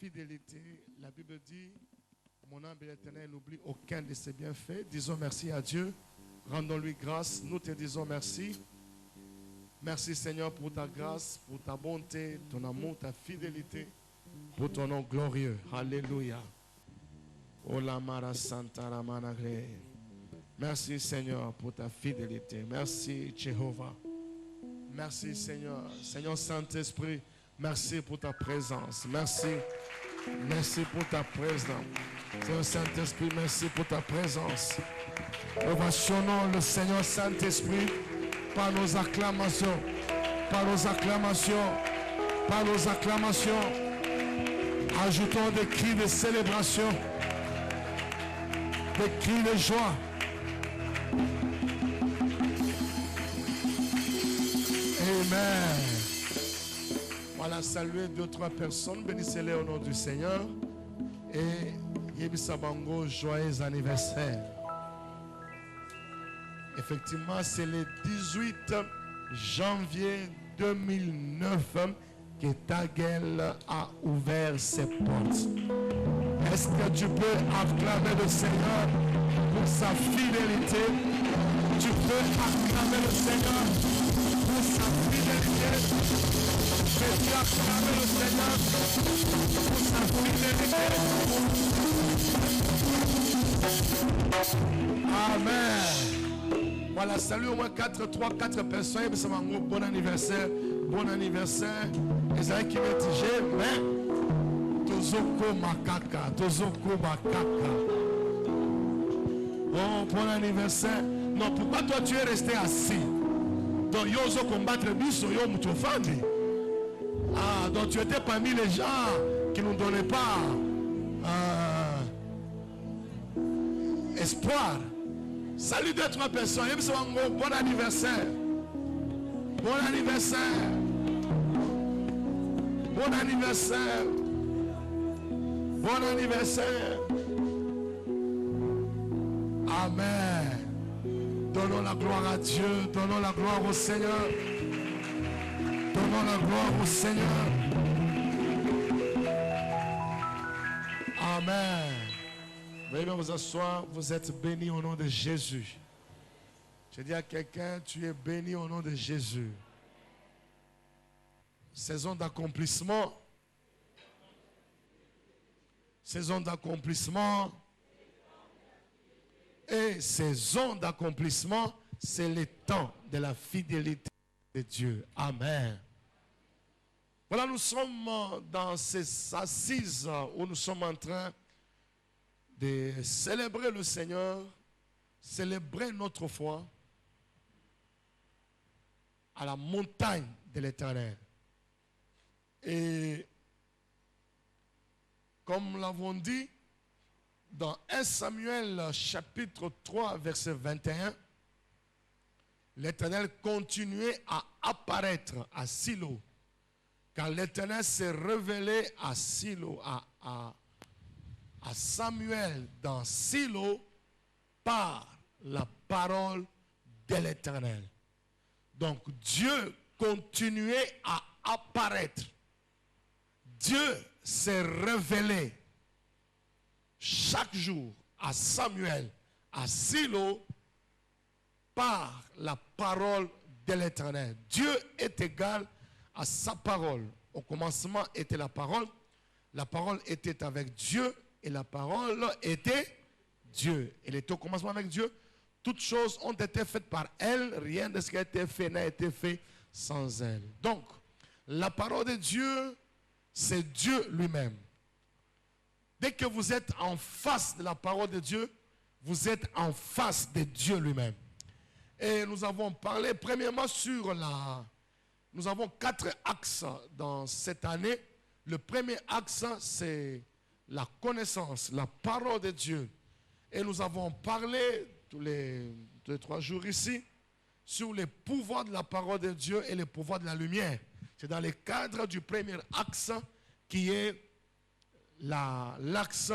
fidélité, la Bible dit, mon âme et l'Éternel n'oublie aucun de ses bienfaits. Disons merci à Dieu. Rendons-lui grâce. Nous te disons merci. Merci Seigneur pour ta grâce, pour ta bonté, ton amour, ta fidélité, pour ton nom glorieux. Alléluia. Merci Seigneur pour ta fidélité. Merci Jéhovah. Merci Seigneur. Seigneur Saint-Esprit, merci pour ta présence. Merci. Merci pour ta présence. Seigneur Saint-Esprit, merci pour ta présence. Ovationnons le Seigneur Saint-Esprit par nos acclamations. Par nos acclamations. Par nos acclamations. Ajoutons des cris de célébration. Des cris de joie. Amen. Voilà, saluer 2-3 personnes. Bénissez-les au nom du Seigneur. Et Yebisabango, joyeux anniversaire. Effectivement, c'est le 18 janvier 2009 que Taguel a ouvert ses portes. Est-ce que tu peux acclamer le Seigneur pour sa fidélité? Tu peux acclamer le Seigneur pour sa fidélité. Peux-tu acclamer le Seigneur pour sa fidélité? Amen. Voilà, salut au moins 4 personnes. Bon anniversaire. Bon anniversaire. Et ça qui me dit, mais Tozoko Makaka. Tozoko Makaka. Bon anniversaire. Non, pourquoi toi tu es resté assis? Donc, yo zo combattre biso, yo mutofandi. Ah, donc tu étais parmi les gens qui ne nous donnaient pas espoir. Salut 2-3 personnes. Bon anniversaire. Bon anniversaire. Bon anniversaire. Bon anniversaire. Amen. Donnons la gloire à Dieu. Donnons la gloire au Seigneur. Donnons la gloire au Seigneur. Amen. Veuillez vous asseoir. Vous êtes bénis au nom de Jésus. Je dis à quelqu'un, tu es béni au nom de Jésus. Saison d'accomplissement. Saison d'accomplissement. Et saison d'accomplissement, c'est le temps de la fidélité de Dieu. Amen. Voilà, nous sommes dans ces assises où nous sommes en train de célébrer le Seigneur, célébrer notre foi à la montagne de l'Éternel. Et comme nous l'avons dit, dans 1 Samuel chapitre 3 verset 21, l'Éternel continuait à apparaître à Silo, car l'Éternel s'est révélé à Silo, à Samuel dans Silo par la parole de l'Éternel. Donc Dieu continuait à apparaître. Dieu s'est révélé chaque jour à Samuel, à Silo, par la parole de l'Éternel. Dieu est égal à sa parole. Au commencement était la parole était avec Dieu et la parole était Dieu. Elle était au commencement avec Dieu. Toutes choses ont été faites par elle. Rien de ce qui a été fait n'a été fait sans elle. Donc, la parole de Dieu, c'est Dieu lui-même. Dès que vous êtes en face de la parole de Dieu, vous êtes en face de Dieu lui-même. Et nous avons parlé premièrement sur Nous avons 4 axes dans cette année. Le premier axe, c'est la connaissance, la parole de Dieu. Et nous avons parlé tous les 3 jours ici sur les pouvoirs de la parole de Dieu et les pouvoirs de la lumière. C'est dans le cadre du premier axe qui est l'axe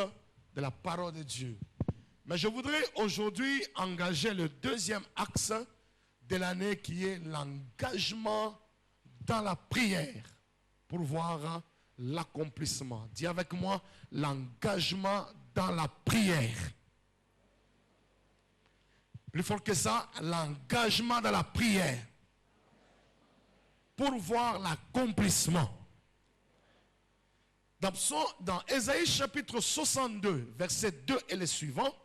de la parole de Dieu. Mais je voudrais aujourd'hui engager le deuxième axe de l'année qui est l'engagement dans la prière pour voir l'accomplissement. Dis avec moi, l'engagement dans la prière. Plus fort que ça, l'engagement dans la prière. Pour voir l'accomplissement. Dans Ésaïe chapitre 62, verset 2 et les suivants,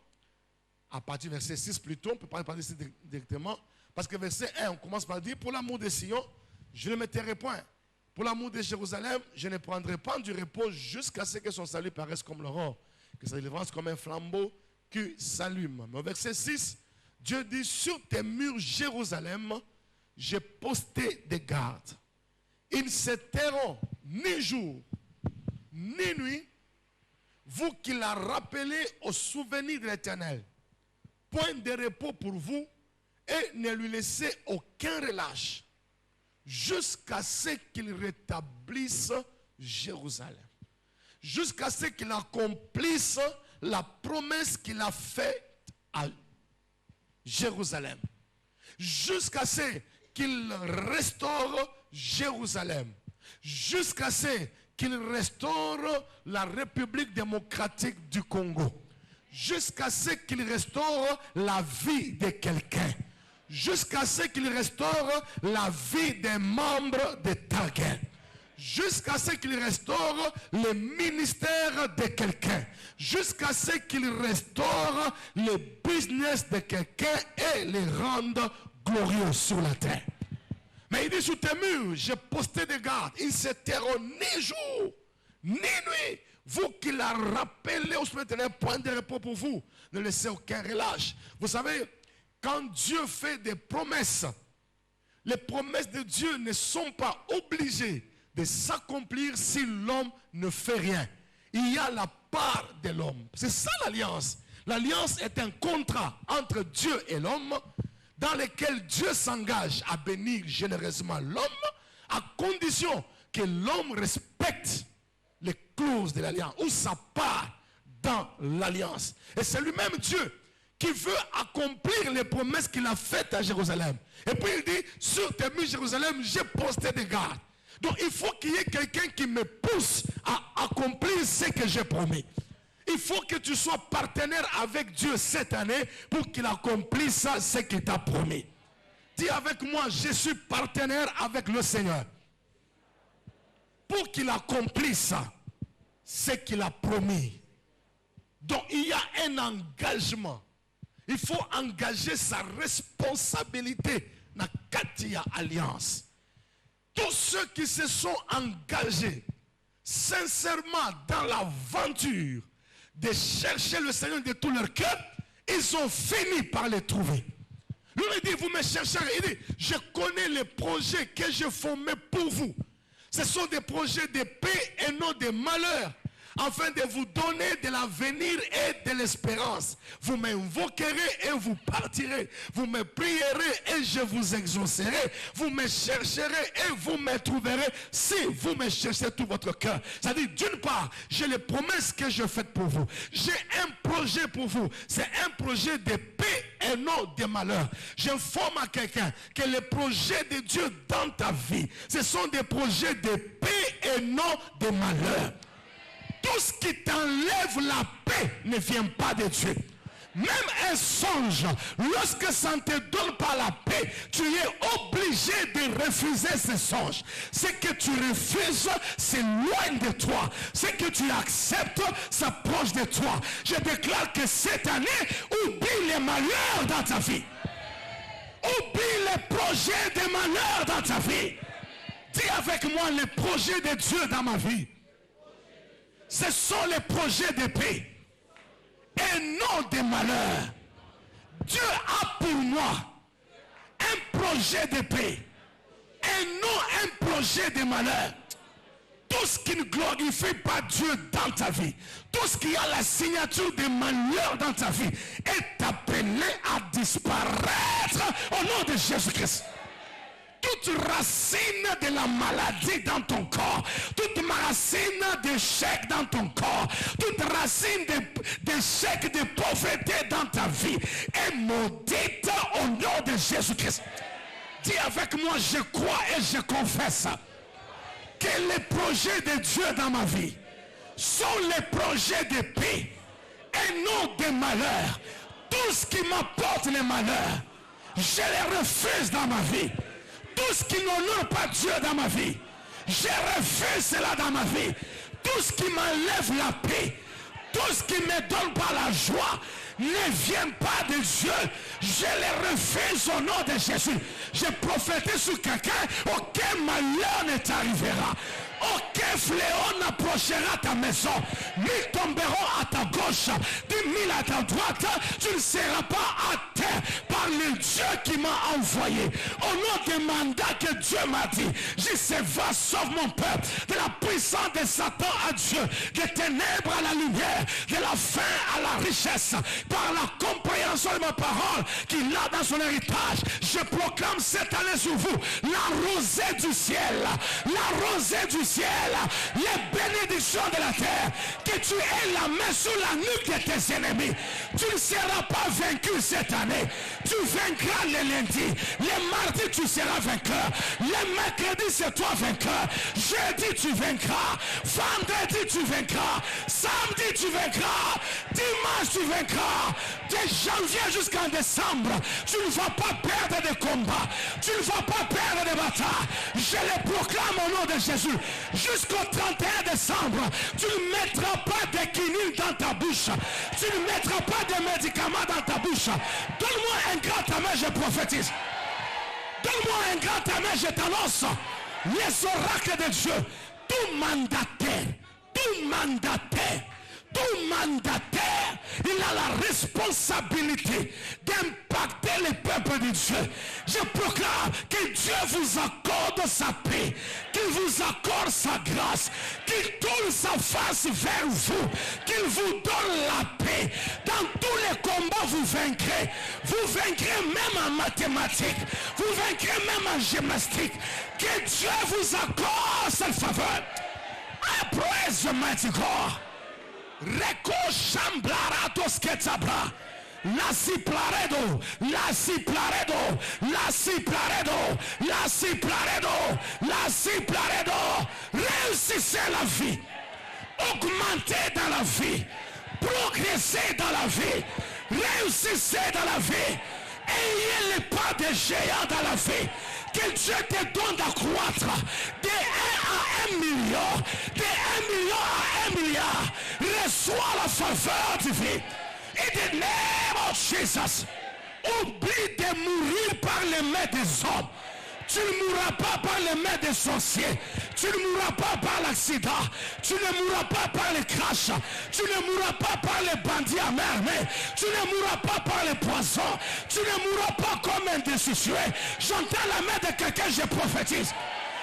à partir du verset 6 plutôt, on peut pas parler ici directement, parce que verset 1, on commence par dire, pour l'amour de Sion, je ne me tairai point. Pour l'amour de Jérusalem, je ne prendrai pas du repos jusqu'à ce que son salut paraisse comme l'aurore, que sa délivrance comme un flambeau qui s'allume. Mais au verset 6, Dieu dit, sur tes murs Jérusalem, j'ai posté des gardes. Ils ne se tairont ni jour, ni nuit, vous qui la rappelez au souvenir de l'Éternel. Point de repos pour vous, et ne lui laissez aucun relâche, jusqu'à ce qu'il rétablisse Jérusalem. Jusqu'à ce qu'il accomplisse la promesse qu'il a faite à Jérusalem. Jusqu'à ce qu'il restaure Jérusalem. Jusqu'à ce qu'il restaure la République démocratique du Congo. Jusqu'à ce qu'il restaure la vie de quelqu'un. Jusqu'à ce qu'il restaure la vie des membres de Target. Jusqu'à ce qu'il restaure le ministère de quelqu'un. Jusqu'à ce qu'il restaure le business de quelqu'un et les rende glorieux sur la terre. Mais il dit, sous tes murs, j'ai posté des gardes. Ils ne se tairont ni jour, ni nuit. Vous qui la rappelez au souvenir, point de repos pour vous. Ne laissez aucun relâche. Vous savez, quand Dieu fait des promesses, les promesses de Dieu ne sont pas obligées de s'accomplir si l'homme ne fait rien. Il y a la part de l'homme. C'est ça l'alliance. L'alliance est un contrat entre Dieu et l'homme dans lequel Dieu s'engage à bénir généreusement l'homme à condition que l'homme respecte les clauses de l'alliance ou sa part dans l'alliance. Et c'est lui-même Dieu qui veut accomplir les promesses qu'il a faites à Jérusalem. Et puis il dit, sur tes murs Jérusalem, j'ai posté des gardes. Donc il faut qu'il y ait quelqu'un qui me pousse à accomplir ce que j'ai promis. Il faut que tu sois partenaire avec Dieu cette année pour qu'il accomplisse ce qu'il t'a promis. Dis avec moi, je suis partenaire avec le Seigneur. Pour qu'il accomplisse ce qu'il a promis. Donc il y a un engagement. Il faut engager sa responsabilité dans la alliance. Tous ceux qui se sont engagés sincèrement dans l'aventure de chercher le Seigneur de tout leur cœur, ils ont fini par le trouver. Lui il dit, vous me cherchez, il dit, je connais les projets que je formé pour vous. Ce sont des projets de paix et non de malheur, afin de vous donner de l'avenir et de l'espérance. Vous m'invoquerez et vous partirez. Vous me prierez et je vous exaucerai. Vous me chercherez et vous me trouverez si vous me cherchez tout votre cœur. C'est-à-dire, d'une part, j'ai les promesses que je fais pour vous. J'ai un projet pour vous. C'est un projet de paix et non de malheur. J'informe à quelqu'un que les projets de Dieu dans ta vie, ce sont des projets de paix et non de malheur. Tout ce qui t'enlève la paix ne vient pas de Dieu. Même un songe, lorsque ça ne te donne pas la paix, tu es obligé de refuser ce songe. Ce que tu refuses, c'est loin de toi. Ce que tu acceptes, s'approche de toi. Je déclare que cette année, oublie les malheurs dans ta vie. Oublie les projets de malheur dans ta vie. Dis avec moi les projets de Dieu dans ma vie. Ce sont les projets de paix et non de malheur. Dieu a pour moi un projet de paix et non un projet de malheur. Tout ce qui ne glorifie pas Dieu dans ta vie, tout ce qui a la signature de malheur dans ta vie est appelé à disparaître au nom de Jésus-Christ. Toute racine de la maladie dans ton corps, toute racine d'échec dans ton corps, toute racine d'échec, de pauvreté dans ta vie est maudite au nom de Jésus-Christ. Dis avec moi, je crois et je confesse que les projets de Dieu dans ma vie sont les projets de paix et non de malheur. Tout ce qui m'apporte le malheur, je les refuse dans ma vie. Tout ce qui n'honore pas Dieu dans ma vie, je refuse cela dans ma vie. Tout ce qui m'enlève la paix, tout ce qui ne me donne pas la joie, ne vient pas de Dieu. Je les refuse au nom de Jésus. Je prophétise sur quelqu'un, aucun malheur ne t'arrivera. Aucun fléau n'approchera ta maison. 1000 tomberont à ta gauche, 10 000 à ta droite. Tu ne seras pas à terre par le Dieu qui m'a envoyé. Au nom des mandats que Dieu m'a dit, je sais, va, sauve mon peuple de la puissance de Satan à Dieu, des ténèbres à la lumière, de la faim à la richesse, par la compréhension de ma parole qu'il a dans son héritage. Je proclame cette année sur vous la rosée du ciel, la rosée du ciel, les bénédictions de la terre, que tu aies la main sur la nuque de tes ennemis. Tu ne seras pas vaincu cette année. Tu vaincras les lundis, les mardis tu seras vainqueur, les mercredis c'est toi vainqueur, jeudi tu vaincras, vendredi tu vaincras, samedi tu vaincras, dimanche tu vaincras. De janvier jusqu'en décembre, tu ne vas pas perdre de combat, tu ne vas pas perdre de bataille. Je les proclame au nom de Jésus. Jusqu'au 31 décembre, tu ne mettras pas de quinine dans ta bouche, tu ne mettras pas de médicaments dans ta bouche. Donne-moi un grand amen, je prophétise. Donne-moi un grand amen, je t'annonce les oracles de Dieu. Tout mandataire, il a la responsabilité d'impacter les peuples de Dieu. Je proclame que Dieu vous accorde sa paix, qu'il vous accorde sa grâce, qu'il tourne sa face vers vous, qu'il vous donne la paix. Dans tous les combats, vous vaincrez. Vous vaincrez même en mathématiques, vous vaincrez même en gymnastique. Que Dieu vous accorde cette faveur. I praise the mighty God. Reko chamblaratos ketabra. Lasi plaredo, lasi plaredo, lasi plaredo, lasi plaredo, lasi plaredo. Réussissez la vie, augmentez dans la vie, progressez dans la vie, réussissez dans la vie. Ayez les pas de géant dans la vie. Que Dieu te donne d'accroître de 1 à 1 million, de 1 million à 1 milliard. Reçois la faveur divine. In the name of Jesus. Oublie de mourir par les mains des hommes. Tu ne mourras pas par les mains des sorciers. Tu ne mourras pas par l'accident. Tu ne mourras pas par les crashs. Tu ne mourras pas par les bandits à main armée. Tu ne mourras pas par les poisons. Tu ne mourras pas comme un destitué. J'entends la main de quelqu'un, je prophétise.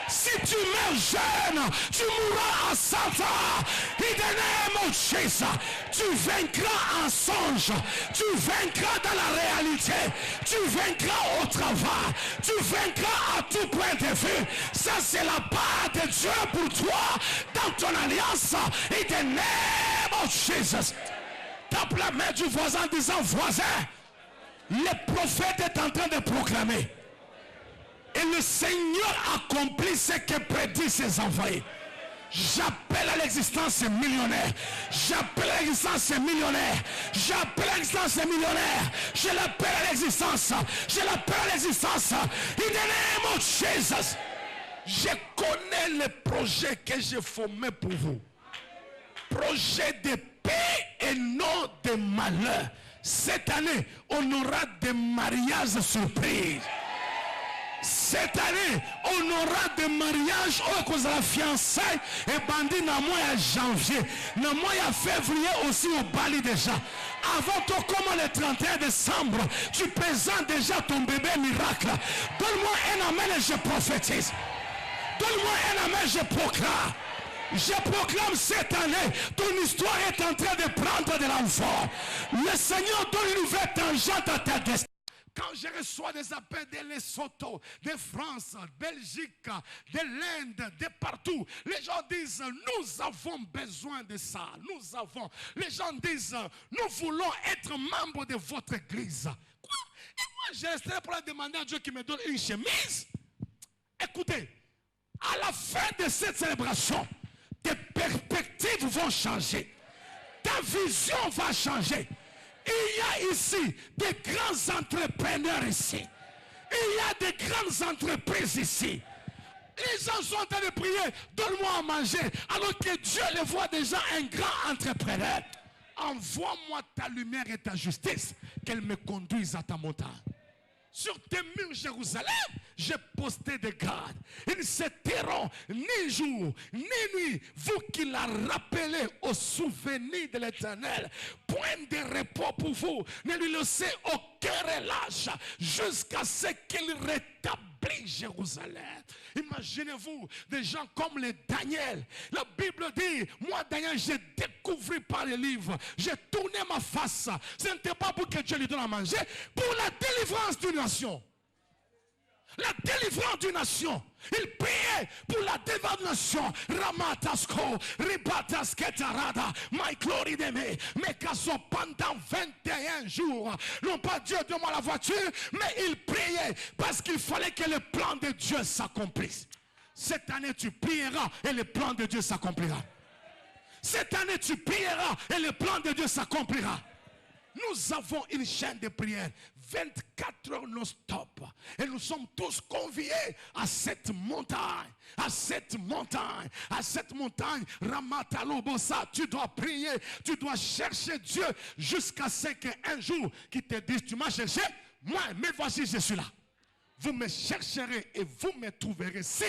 Si tu meurs jeune, tu mourras à 100 ans. In the name of Jesus. Tu vaincras en songe. Tu vaincras dans la réalité. Tu vaincras au travail. Tu vaincras à tout point de vue. Ça, c'est la part de Dieu pour toi dans ton alliance. In the name of Jesus. Tape la main du voisin en disant, voisin, le prophète est en train de proclamer. Et le Seigneur accomplit ce que prédit ses envoyés. J'appelle à l'existence ces millionnaires. J'appelle à l'existence ces millionnaires. J'appelle à l'existence ces millionnaires. Je l'appelle à l'existence. Je l'appelle à l'existence. In the name of Jesus. Je connais les projets que j'ai formés pour vous. Projet de paix et non de malheur. Cette année, on aura des mariages surprises. Cette année, on aura des mariages à cause de la fiançaille et bandit dans le mois de janvier. Dans le mois de février aussi au Bali déjà. Avant tout, comme le 31 décembre, tu présentes déjà ton bébé miracle. Donne-moi un amen et je prophétise. Donne-moi un amen, je proclame. Je proclame cette année, ton histoire est en train de prendre de l'enfant. Le Seigneur donne une nouvelle tangente à ta destinée. Quand je reçois des appels de Lesotho, de France, Belgique, de l'Inde, de partout, les gens disent, nous avons besoin de ça. Nous avons. Les gens disent, nous voulons être membres de votre église. Quoi? Et moi, je resterai pour demander à Dieu qui me donne une chemise. Écoutez, À la fin de cette célébration, tes perspectives vont changer. Ta vision va changer. Il y a ici des grands entrepreneurs ici. Il y a des grandes entreprises ici. Les gens sont en train de prier, donne-moi à manger, alors que Dieu les voit déjà un grand entrepreneur. Envoie-moi ta lumière et ta justice, qu'elle me conduise à ta montagne. Sur tes murs, Jérusalem, j'ai posté des gardes. Ils ne se tairont ni jour, ni nuit. Vous qui la rappelez au souvenir de l'Éternel, point de repos pour vous. Ne lui laissez aucun relâche jusqu'à ce qu'il rétablisse Jérusalem. Imaginez-vous des gens comme les Daniel. La Bible dit, moi Daniel, j'ai découvert par les livres, j'ai tourné ma face. Ce n'était pas pour que Dieu lui donne à manger, pour la délivrance d'une nation. La délivrance d'une nation. Il priait pour la délivrance d'une nation. Ramatasko, Ribatasketarada, my glory de me. Mais qu'à son pendant 21 jours, non pas Dieu donne-moi la voiture, mais il priait parce qu'il fallait que le plan de Dieu s'accomplisse. Cette année, tu prieras et le plan de Dieu s'accomplira. Cette année, tu prieras et le plan de Dieu s'accomplira. Nous avons une chaîne de prière 24 heures non-stop. Et nous sommes tous conviés à cette montagne. À cette montagne. À cette montagne. Ramatalobosa. Tu dois prier. Tu dois chercher Dieu jusqu'à ce qu'un jour qui te dise, tu m'as cherché. Moi, mais voici, je suis là. Vous me chercherez et vous me trouverez. Si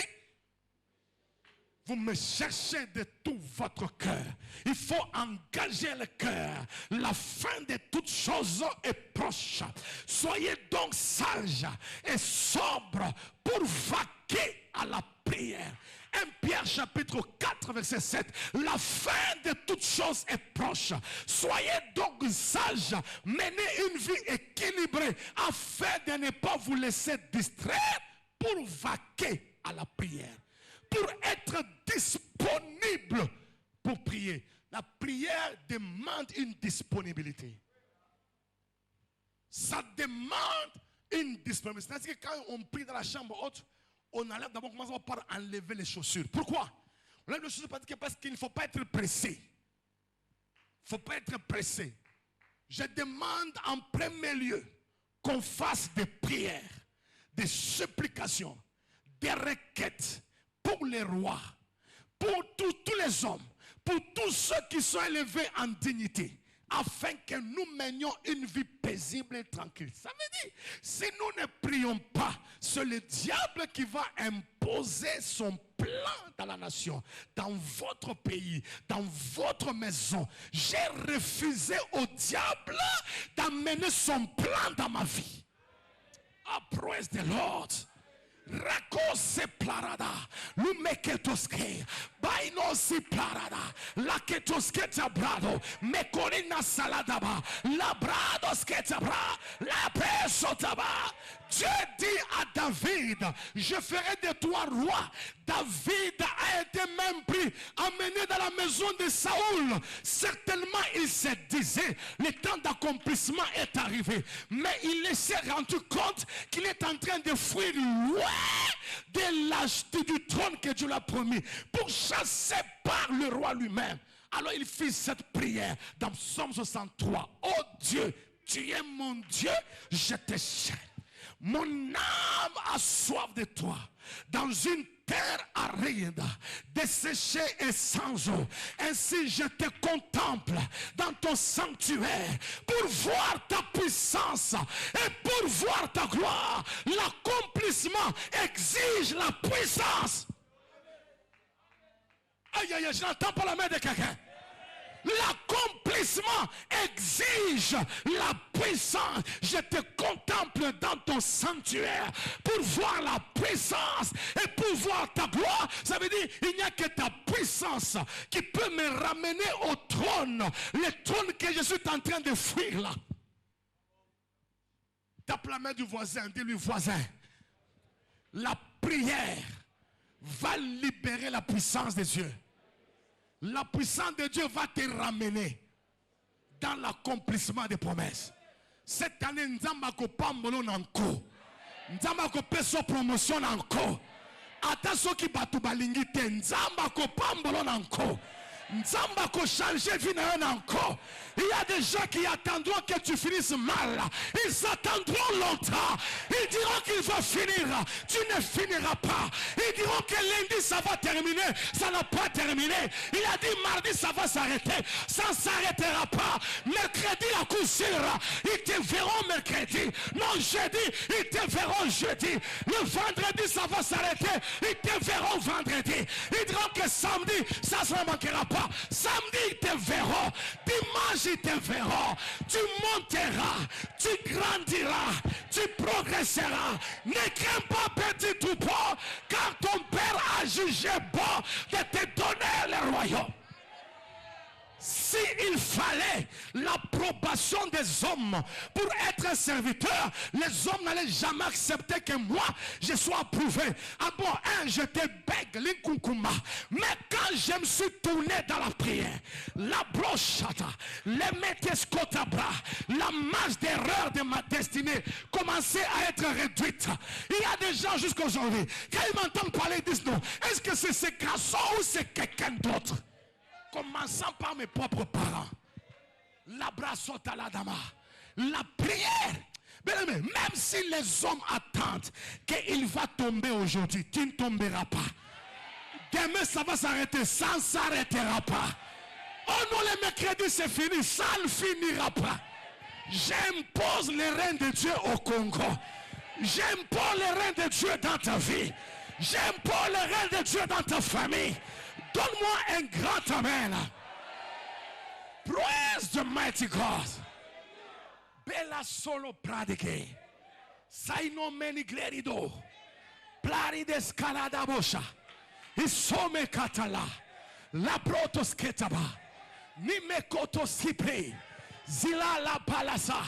vous me cherchez de tout votre cœur. Il faut engager le cœur. La fin de toutes choses est proche. Soyez donc sages et sobres pour vaquer à la prière. 1 Pierre chapitre 4 verset 7. La fin de toutes choses est proche. Soyez donc sages. Menez une vie équilibrée afin de ne pas vous laisser distraire pour vaquer à la prière. Pour être disponible pour prier. La prière demande une disponibilité. Ça demande une disponibilité. C'est-à-dire que quand on prie dans la chambre haute, on enlève d'abord, commence par enlever les chaussures. Pourquoi? On enlève les chaussures parce qu'il ne faut pas être pressé. Il ne faut pas être pressé. Je demande en premier lieu qu'on fasse des prières, des supplications, des requêtes pour les rois, pour tous les hommes, pour tous ceux qui sont élevés en dignité, afin que nous menions une vie paisible et tranquille. Ça veut dire, si nous ne prions pas, c'est le diable qui va imposer son plan dans la nation, dans votre pays, dans votre maison. J'ai refusé au diable d'amener son plan dans ma vie. Oh, praise the Lord. Rakose plarada, lumeketoske, bainosi plarada, laketoske tabrado, mekorina saladaba, labrado sketabra, la pesotaba. Dieu dit à David, je ferai de toi roi. David a été même pris, amené dans la maison de Saoul. Certainement, il se disait, le temps d'accomplissement est arrivé. Mais il s'est rendu compte qu'il est en train de fuir loin de l'âge du trône que Dieu l'a promis, pour chasser par le roi lui-même. Alors il fit cette prière dans Psaume 63. Oh Dieu, tu es mon Dieu, je te cherche. Mon âme a soif de toi. Dans une terre aride, desséchée et sans eau. Ainsi je te contemple dans ton sanctuaire pour voir ta puissance et pour voir ta gloire. L'accomplissement exige la puissance. Aïe aïe aïe, je n'entends pas la main de quelqu'un. L'accomplissement exige la puissance. Je te contemple dans ton sanctuaire pour voir la puissance et pour voir ta gloire. Ça veut dire il n'y a que ta puissance qui peut me ramener au trône. Le trône que je suis en train de fuir là. Tape la main du voisin, dis-lui voisin. La prière va libérer la puissance de Dieu. La puissance de Dieu va te ramener dans l'accomplissement des promesses. Cette année, nous avons pambolo nanko. Nous avons peso promotion nanko. ata soki bato balingi te nzamba kopambola na nko nzamba ko changer vie na yo encore. Il y a des gens qui attendront que tu finisses mal. Ils attendront longtemps. Ils diront qu'il va finir. Tu ne finiras pas. Ils diront que lundi ça va terminer. Ça n'a pas terminé. Il a dit mardi ça va s'arrêter. Ça ne s'arrêtera pas. Mercredi à coup sûr. Ils te verront mercredi. Non, jeudi, ils te verront jeudi. Le vendredi ça va s'arrêter. Ils te verront vendredi. Ils diront que samedi ça ne manquera pas. Samedi ils te verront. Dimanche ils te verront. Tu monteras, tu grandiras, tu progresseras. Ne crains pas petit troupeau, car ton Père a jugé bon de te donner le royaume. S'il fallait l'approbation des hommes pour être un serviteur, les hommes n'allaient jamais accepter que moi je sois approuvé. Ah bon, je te bègue l'inkunkuma. Mais quand je me suis tourné dans la prière, la brochata, les metescotabra, la masse d'erreurs de ma destinée commençait à être réduite. Il y a des gens jusqu'aujourd'hui, quand ils m'entendent parler, ils disent non, est-ce que c'est ce garçon ou c'est quelqu'un d'autre? Commençant par mes propres parents. La brassota la dama. La prière. Même si les hommes attendent qu'il va tomber aujourd'hui, tu ne tomberas pas. Demain ça va s'arrêter, ça ne s'arrêtera pas. Oh non, le mercredi c'est fini, ça ne finira pas. J'impose les règnes de Dieu au Congo. J'impose les règnes de Dieu dans ta vie. J'impose les règnes de Dieu dans ta famille. Donne-moi un grand amen. Praise the mighty God. Bella solo pradiche. Saino meni glerido. Plari scalada bosha. Isome katala. La protos ketaba. Nime koto sipre. Zila la palasa.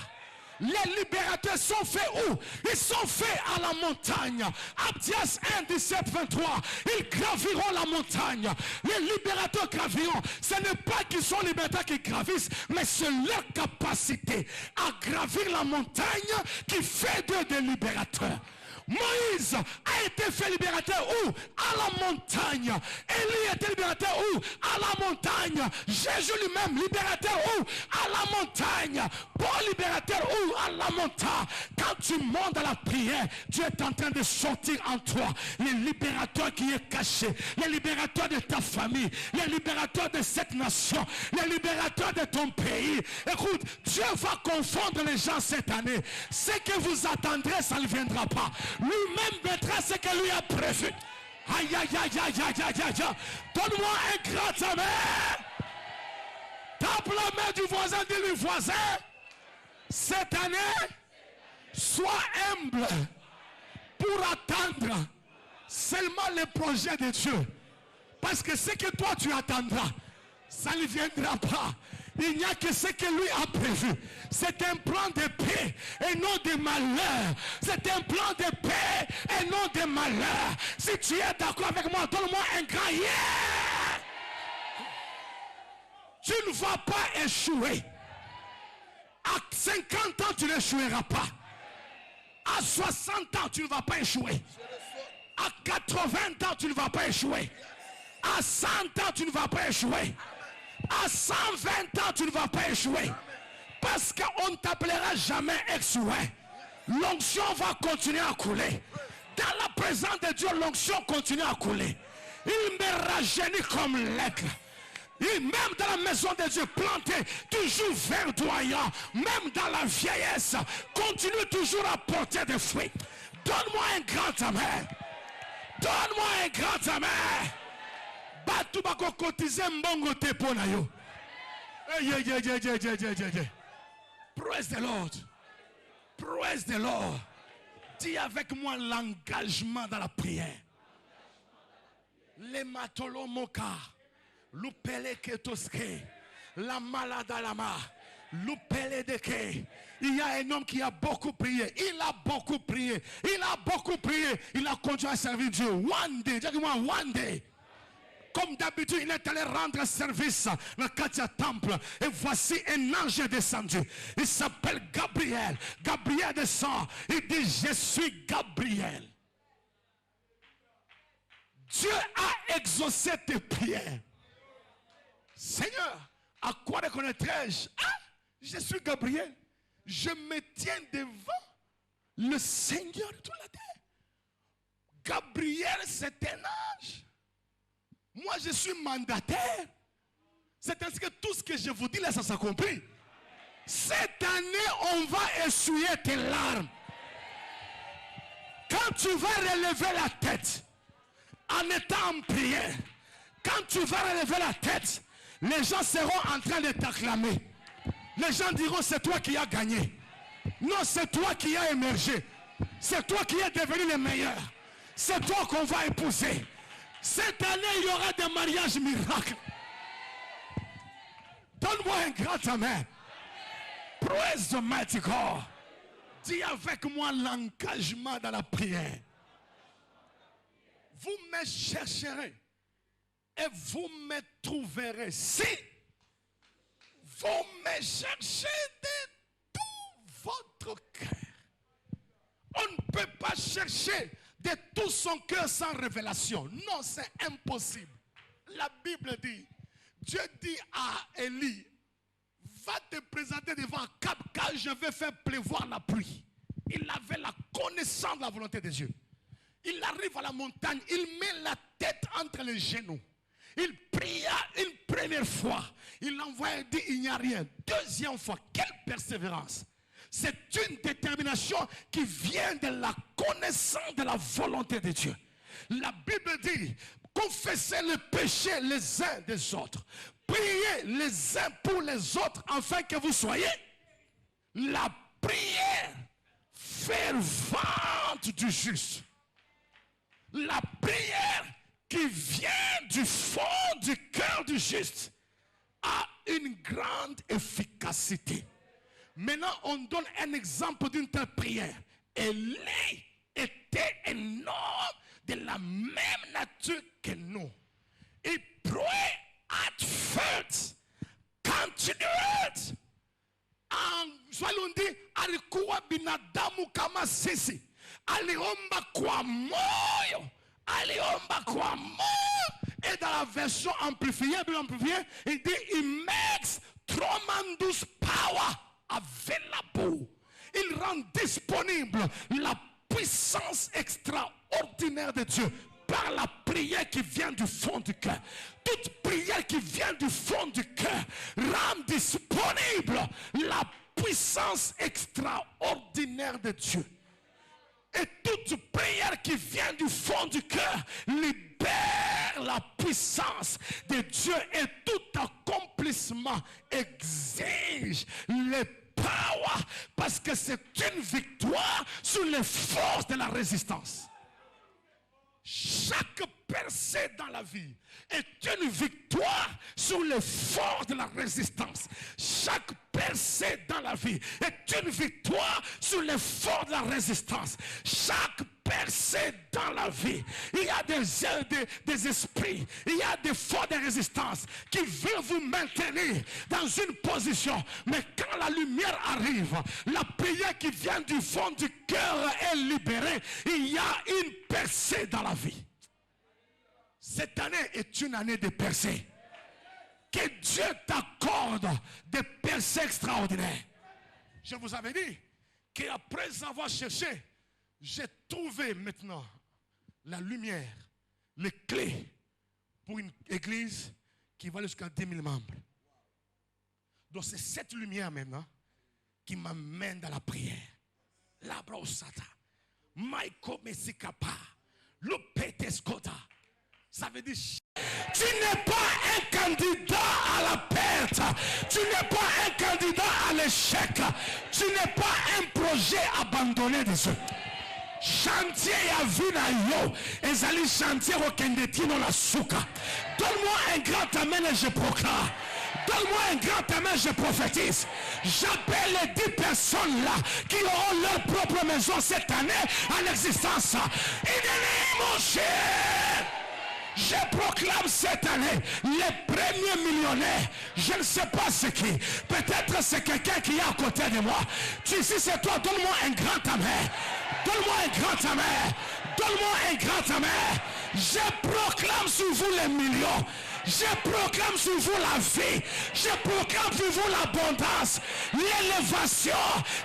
Les libérateurs sont faits où? Ils sont faits à la montagne. Abdias 1, 17, 23. Ils graviront la montagne. Les libérateurs graviront. Ce n'est pas qu'ils sont libérateurs qui gravissent, mais c'est leur capacité à gravir la montagne qui fait d'eux des libérateurs. Moïse a été fait libérateur où? À la montagne. Élie a été libérateur où? À la montagne. Jésus lui-même libérateur où? À la montagne. Paul libérateur où? À la montagne. Quand tu montes à la prière, Dieu est en train de sortir en toi les libérateurs qui est caché, les libérateurs de ta famille, les libérateurs de cette nation, les libérateurs de ton pays. Écoute, Dieu va confondre les gens cette année. Ce que vous attendrez, ça ne viendra pas. Lui-même mettra ce que lui a prévu. Aïe, aïe, aïe, aïe, aïe, aïe, aïe. Donne-moi un grand amen. Tape la main du voisin, dis-lui voisin. Cette année, sois humble pour attendre seulement les projets de Dieu. Parce que ce que toi tu attendras, ça ne viendra pas. Il n'y a que ce que lui a prévu. C'est un plan de paix et non de malheur. C'est un plan de paix et non de malheur. Si tu es d'accord avec moi, donne-moi un grand yeah. Tu ne vas pas échouer. À 50 ans, tu n'échoueras pas. À 60 ans, tu ne vas pas échouer. À 80 ans, tu ne vas pas échouer. À 100 ans, tu ne vas pas échouer. À 120 ans, tu ne vas pas échouer. Parce qu'on ne t'appellera jamais échoué. L'onction va continuer à couler. Dans la présence de Dieu, l'onction continue à couler. Il me rajeunit comme l'aigle. Même dans la maison de Dieu, planté, toujours verdoyant, même dans la vieillesse, continue toujours à porter des fruits. Donne-moi un grand amen. Donne-moi un grand amen. Batu bako kotize mbongo te pona yo. Praise the Lord. Praise the Lord. Dis avec moi l'engagement dans la prière. Le matolo moka. Lupele ketoske. La malada lama. Lupele deke. Il y a un homme qui a beaucoup prié. Il a beaucoup prié. Il a beaucoup prié. Il a continué à servir Dieu. One day. Dis-moi one day. Comme d'habitude, il est allé rendre service dans le Katia Temple. Et voici un ange descendu. Il s'appelle Gabriel. Gabriel descend. Il dit, je suis Gabriel. Dieu a exaucé tes prières. Seigneur, à quoi reconnaîtrai-je? Je suis Gabriel. Je me tiens devant le Seigneur de toute la terre. Gabriel, c'est un ange. Moi, je suis mandataire. C'est ainsi que tout ce que je vous dis là, ça s'accomplit. Cette année, on va essuyer tes larmes. Quand tu vas relever la tête, en étant en prière, quand tu vas relever la tête, les gens seront en train de t'acclamer. Les gens diront, c'est toi qui as gagné. Non, c'est toi qui as émergé. C'est toi qui es devenu le meilleur. C'est toi qu'on va épouser. Cette année, il y aura des mariages miracles. Donne-moi un grand amen. Praise the mighty God. Dis avec moi l'engagement dans la prière. Vous me chercherez et vous me trouverez. Si vous me cherchez de tout votre cœur. On ne peut pas chercher de tout son cœur sans révélation. Non, c'est impossible. La Bible dit, Dieu dit à Élie, va te présenter devant Akab car je vais faire pleuvoir la pluie. Il avait la connaissance de la volonté de Dieu. Il arrive à la montagne, il met la tête entre les genoux. Il pria une première fois. Il envoie et dit, il n'y a rien. Deuxième fois, quelle persévérance. C'est une détermination qui vient de la connaissance de la volonté de Dieu. La Bible dit, confessez le péché les uns des autres. Priez les uns pour les autres afin que vous soyez la prière fervente du juste. La prière qui vient du fond du cœur du juste a une grande efficacité. Maintenant, on donne un exemple d'une telle prière. Élie était un homme de la même nature que nous. Il priait at first, continued. Swahili alikuwa binadamu kama sisi. Aliomba kwa moyo. Aliomba kwa moyo. Et dans la version amplifiée, il dit, il makes tremendous power available. Il rend disponible la puissance extraordinaire de Dieu par la prière qui vient du fond du cœur. Toute prière qui vient du fond du cœur rend disponible la puissance extraordinaire de Dieu. Et toute prière qui vient du fond du cœur libère la puissance de Dieu. Et tout accomplissement exige les power parce que c'est une victoire sur les forces de la résistance. Chaque percée dans la vie est une victoire sur les forces de la résistance. Chaque percée dans la vie est une victoire sur les forces de la résistance. Chaque percée dans la vie, il y a des esprits, il y a des forces de résistance qui veulent vous maintenir dans une position. Mais quand la lumière arrive, la prière qui vient du fond du cœur est libérée. Il y a une percée dans la vie. Cette année est une année de percée. Que Dieu t'accorde des percées extraordinaires. Je vous avais dit qu'après avoir cherché, j'ai trouvé maintenant la lumière, les clés pour une église qui va jusqu'à 10 000 membres. Donc c'est cette lumière maintenant qui m'amène dans la prière. La brosata, Maiko Mesikapa, Lopeteskota. Ça veut dire, tu n'es pas un candidat à la perte. Tu n'es pas un candidat à l'échec. Tu n'es pas un projet abandonné de Dieu. Chantier à vina yo. Ezali chantier au kendetino la souka. Donne-moi un grand amen et je proclame. Donne-moi un grand amen, je prophétise. J'appelle les 10 personnes là qui auront leur propre maison cette année en existence. In the name of Jesus. Je proclame cette année les premiers millionnaires. Je ne sais pas ce qui. Peut-être c'est quelqu'un qui est à côté de moi. Si c'est toi, donne-moi un grand amen. Donne-moi un grand amen. Donne-moi un grand amen. Je proclame sur vous les millions. Je proclame sur vous la vie. Je proclame sur vous l'abondance, l'élévation,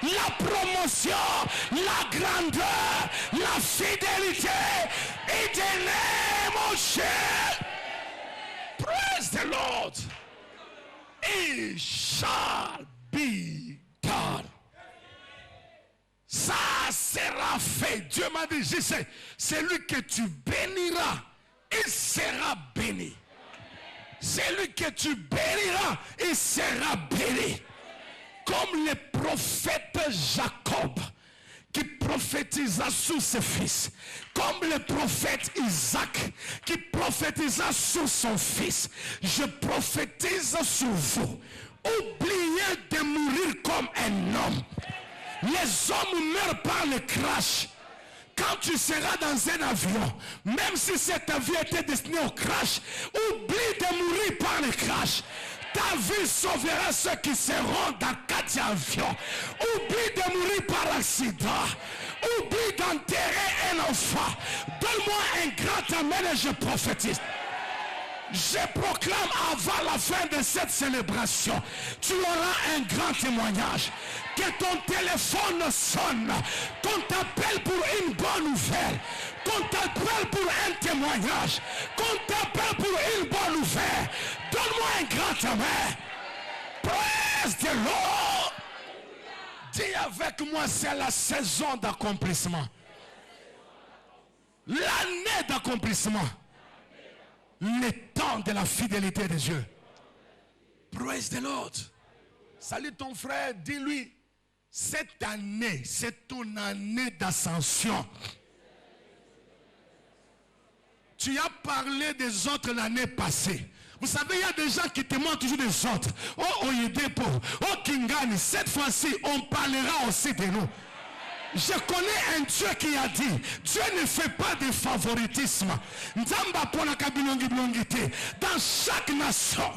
la promotion, la grandeur, la fidélité. In the name of Jesus. Praise the Lord. It shall be done. Ça sera fait. Dieu m'a dit, je sais, celui que tu béniras, il sera béni. Celui que tu béniras, il sera béni. Comme le prophète Jacob, qui prophétisa sur ses fils. Comme le prophète Isaac, qui prophétisa sur son fils. Je prophétise sur vous. Oubliez de mourir comme un homme. Les hommes meurent par le crash. Quand tu seras dans un avion, même si cet avion était destiné au crash, oublie de mourir par le crash. Ta vie sauvera ceux qui seront dans 4 avions. Oublie de mourir par accident. Oublie d'enterrer un enfant. Donne-moi un grand amen et je prophétise. Je proclame avant la fin de cette célébration, tu auras un grand témoignage. Que ton téléphone sonne, qu'on t'appelle pour une bonne nouvelle, qu'on t'appelle pour un témoignage, qu'on t'appelle pour une bonne nouvelle. Donne-moi un grand amen. Praise the Lord. Dis avec moi, c'est la saison d'accomplissement. L'année d'accomplissement. Le temps de la fidélité de Dieu. Praise the Lord. Salut ton frère, dis-lui, cette année, c'est ton année d'ascension. Tu as parlé des autres l'année passée. Vous savez, il y a des gens qui témoignent toujours des autres. Oh, Oyedepo, oh, Kingani, cette fois-ci, on parlera aussi de nous. Je connais un Dieu qui a dit, Dieu ne fait pas de favoritisme. Dans chaque nation,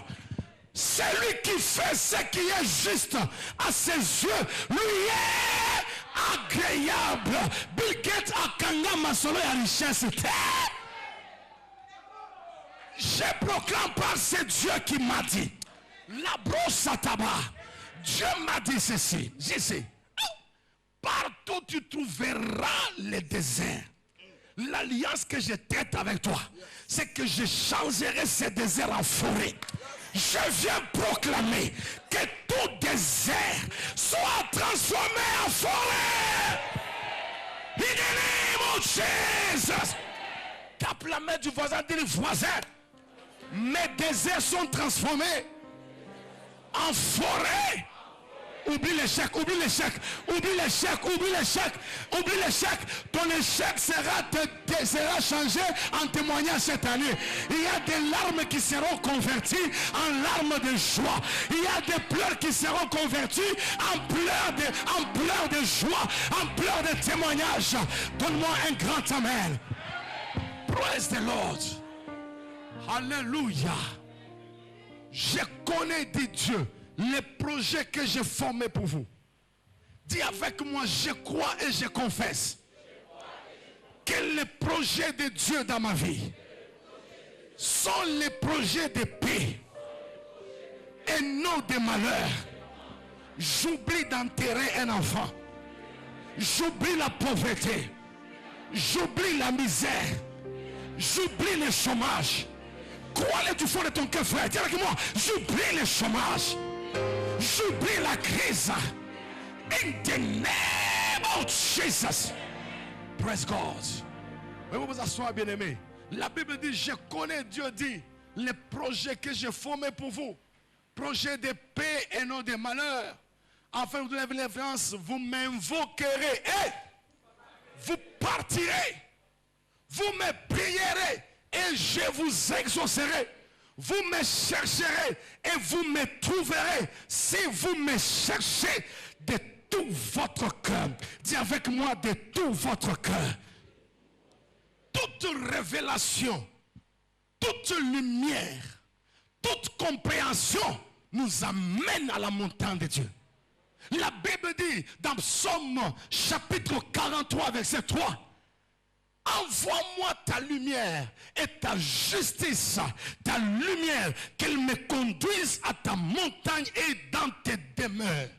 celui qui fait ce qui est juste à ses yeux, lui est agréable. Bill Gates a kanga masolo ya richesse. Je proclame par ce Dieu qui m'a dit, la brosse à tabac. Dieu m'a dit ceci, je sais. Partout tu trouveras le désert. L'alliance que je traite avec toi, c'est que je changerai ce désert en forêt. Je viens proclamer que tout désert soit transformé en forêt. In the name of Jesus. Tape la main du voisin, dis le voisin. Mes déserts sont transformés en forêt. Oublie l'échec, oublie l'échec, oublie l'échec, oublie l'échec, oublie l'échec. Ton échec sera changé en témoignage cette année. Il y a des larmes qui seront converties en larmes de joie. Il y a des pleurs qui seront convertis en pleurs de joie, en pleurs de témoignage. Donne-moi un grand amen. Praise the Lord. Alléluia. Je connais, dit Dieu, les projets que j'ai formés pour vous. Dis avec moi, je crois et je confesse que les projets de Dieu dans ma vie sont les projets de paix et non de malheur. J'oublie d'enterrer un enfant. J'oublie la pauvreté. J'oublie la misère. J'oublie le chômage. Crois-le du fond de ton cœur, frère. Dis avec moi, j'oublie le chômage. J'oublie la crise. In the name of Jesus. Praise God. Vous vous asseoir, bien-aimés. La Bible dit, je connais, Dieu dit, les projets que j'ai formés pour vous. Projets de paix et non de malheur. Enfin, vous donnerez l'influence, vous m'invoquerez et vous partirez. Vous me prierez et je vous exaucerai. Vous me chercherez et vous me trouverez si vous me cherchez de tout votre cœur. Dis avec moi, de tout votre cœur. Toute révélation, toute lumière, toute compréhension nous amène à la montagne de Dieu. La Bible dit dans Psaume chapitre 43 verset 3, Envoie-moi ta lumière et ta justice, ta lumière, qu'elle me conduise à ta montagne et dans tes demeures.